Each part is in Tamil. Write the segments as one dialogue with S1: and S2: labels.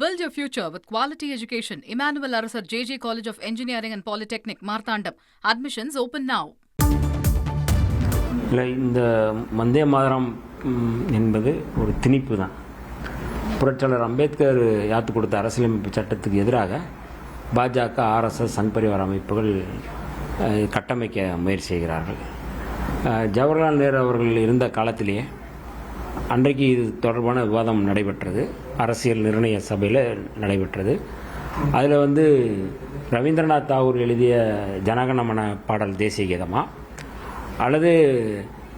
S1: Build your future with quality education. Emmanuel Arasar JJ College of Engineering and Polytechnic, Marthandam. Admissions open now.
S2: இல்லை, இந்த வந்தே மாதரம் என்பது ஒரு திணிப்பு தான். புரட்சியாளர் அம்பேத்கர் யாத்து கொடுத்த அரசியலமைப்பு சட்டத்துக்கு எதிராக பாஜக, ஆர்எஸ்எஸ், சங் பரிவார அமைப்புகள் கட்டமைக்க முயற்சி செய்கிறார்கள். ஜவஹர்லால் நேரு அவர்கள் இருந்த காலத்திலேயே அன்றைக்கு இது தொடர்பான விவாதம் நடைபெற்றது. அரசியல் நிர்ணய சபையில் நடைபெற்றது. அதில் ரவீந்திரநாத் தாகூர் எழுதிய ஜனகணமன பாடல் தேசிய கீதமா அல்லது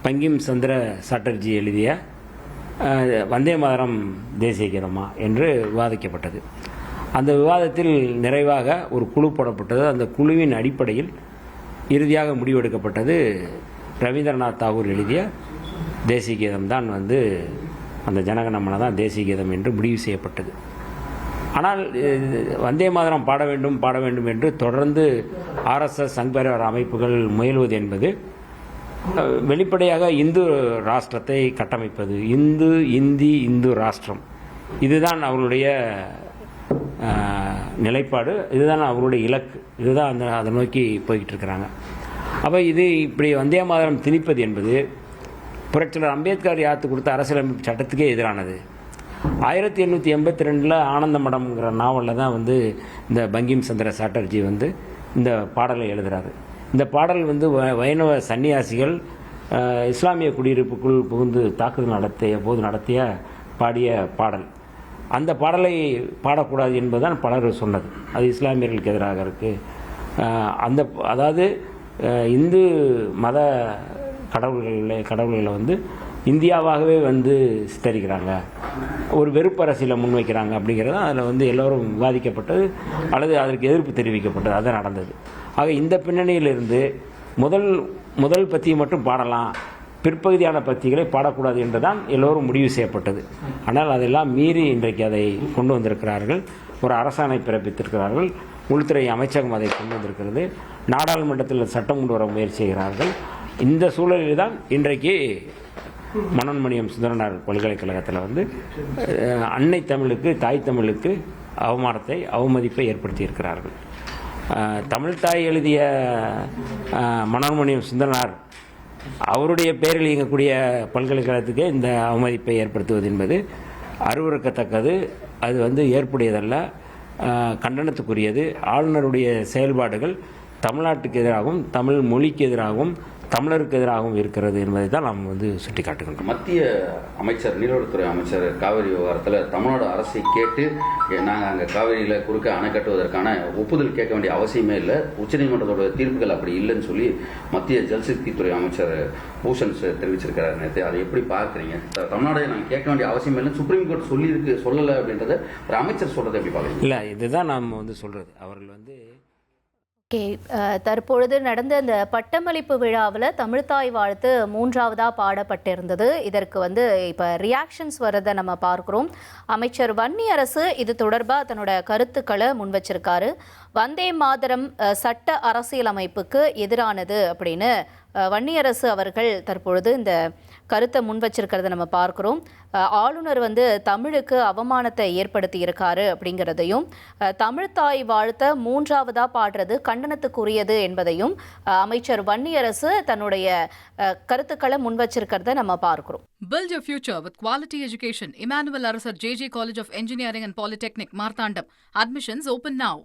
S2: பங்கிம் சந்திர சாட்டர்ஜி எழுதிய வந்தே மாதரம் தேசிய கீதமா என்று விவாதிக்கப்பட்டது. அந்த விவாதத்தில் நிறைவாக ஒரு குழு போடப்பட்டது. அந்த குழுவின் அடிப்படையில் இறுதியாக முடிவெடுக்கப்பட்டது ரவீந்திரநாத் தாகூர் எழுதிய தேசிய கீதம் தான் அந்த ஜனகணமன தான் தேசிய கீதம் என்று முடிவு செய்யப்பட்டது. ஆனால் வந்தே மாதரம் பாட வேண்டும் என்று தொடர்ந்து ஆர்எஸ்எஸ், சங் பரிவார அமைப்புகள் முயல்வது என்பது வெளிப்படையாக இந்து ராஷ்டிரத்தை கட்டமைப்பது. இந்து ராஷ்டிரம், இதுதான் அவர்களுடைய நிலைப்பாடு, இதுதான் அவர்களுடைய இலக்கு, இதுதான் அதை நோக்கி போய்கிட்டு இருக்கிறாங்க. அப்போ இது இப்படி வந்தே மாதரம் திணிப்பது என்பது புரட்சியாளர் அம்பேத்கர் யாத்து கொடுத்த அரசியலமைப்பு சட்டத்துக்கே எதிரானது. 1882 ஆனந்த மடம்ங்கிற நாவலில் தான் இந்த பங்கிம் சந்திர சாட்டர்ஜி இந்த பாடலை எழுதுகிறாரு. இந்த பாடல் வைணவ சன்னியாசிகள் இஸ்லாமிய குடியிருப்புக்குள் புகுந்து தாக்குதல் நடத்திய பாடிய பாடல். அந்த பாடலை பாடக்கூடாது என்பதுதான் பலர் சொன்னது. அது இஸ்லாமியர்களுக்கு எதிராக இருக்குது. அதாவது இந்து மத கடவுள்களை இந்தியாவாகவே சித்தரிக்கிறாங்க, ஒரு வெறுப்பு அரசியலை முன்வைக்கிறாங்க அப்படிங்கிறது அதில் எல்லோரும் விவாதிக்கப்பட்டது அல்லது அதற்கு எதிர்ப்பு தெரிவிக்கப்பட்டது. அது நடந்தது. ஆக இந்த பின்னணியிலிருந்து முதல் பத்தியை மட்டும் பாடலாம், பிற்பகுதியான பத்திகளை பாடக்கூடாது என்றுதான் எல்லோரும் முடிவு செய்யப்பட்டது. ஆனால் அதெல்லாம் மீறி இன்றைக்கு அதை கொண்டு வந்திருக்கிறார்கள். ஒரு அரசாணை பிறப்பித்திருக்கிறார்கள். உள்துறை அமைச்சகம் அதை கொண்டு வந்திருக்கிறது. நாடாளுமன்றத்தில் சட்டம் கொண்டு வர முயற்சி செய்கிறார்கள். இந்த சூழலில் தான் இன்றைக்கு மனோன்மணியம் சுந்தரனார் பல்கலைக்கழகத்தில் அன்னை தமிழுக்கு, தாய் தமிழுக்கு அவமதிப்பை ஏற்படுத்தி இருக்கிறார்கள். தமிழ் தாய் எழுதிய மனோன்மணியம் சுந்தரனார் அவருடைய பெயரில் இயங்கக்கூடிய பல்கலைக்கழகத்துக்கு இந்த அவமதிப்பை ஏற்படுத்துவது என்பது அருவருக்கத்தக்கது. அது ஏற்புடையதல்ல, கண்டனத்துக்குரியது. ஆளுநருடைய செயல்பாடுகள் தமிழ்நாட்டுக்கு எதிராகவும், தமிழ் மொழிக்கு எதிராகவும், தமிழருக்கு எதிராகவும் இருக்கிறது என்பதை தான் நாம் சுட்டிக்காட்டுகின்றோம்.
S3: மத்திய அமைச்சர், நீர்வளத்துறை அமைச்சர் காவிரி விவகாரத்தில் தமிழ்நாடு அரசை கேட்டு நாங்கள் அங்கே காவிரியில் குறுக்க அணை கட்டுவதற்கான ஒப்புதல் கேட்க வேண்டிய அவசியமே இல்லை, உச்சநீதிமன்றத்தோட தீர்ப்புகள் அப்படி இல்லைன்னு சொல்லி மத்திய ஜல்சக்தித்துறை அமைச்சர் பூஷன் தெரிவிச்சிருக்கிறார் நேற்று. அதை எப்படி பார்க்குறீங்க? தமிழ்நாடு நாங்கள் கேட்க வேண்டிய அவசியம் இல்லைன்னு சுப்ரீம் கோர்ட் சொல்லலை அப்படின்றத ஒரு அமைச்சர் சொல்கிறத எப்படி பார்க்குறீங்க?
S2: இல்லை, இதுதான் நாம் சொல்கிறது. அவர்கள்
S4: தற்பொழுது நடந்த அந்த பட்டமளிப்பு விழாவில் தமிழ்த்தாய் வாழ்த்து 3ஆவதாக பாடப்பட்டிருந்தது. இதற்கு இப்போ ரியாக்ஷன்ஸ் வரதை நம்ம பார்க்குறோம். அமைச்சர் வன்னியரசு இது தொடர்பாக தன்னோட கருத்துக்களை முன் வச்சிருக்காரு. வந்தே மாதரம் சட்ட அரசியலமைப்புக்கு எதிரானது அப்படின்னு வன்னியரசு அவர்கள் தற்பொழுது இந்த கருத்தை முன் வச்சிருக்கிறத நம்ம பார்க்குறோம். ஆளுநர் தமிழுக்கு அவமானத்தை ஏற்படுத்தி இருக்காரு அப்படிங்கிறதையும், தமிழ்த்தாய் வாழ்த்த 3ஆவதாக பாடுறது கண்டனத்துக்குரியது என்பதையும் அமைச்சர் வன்னியரசு தன்னுடைய கருத்துக்களை முன் வச்சிருக்கிறத நம்ம பார்க்கிறோம்.
S1: Build your future with quality education. Emmanuel Arasar JJ College of Engineering and Polytechnic, Marthandam. Admissions open now.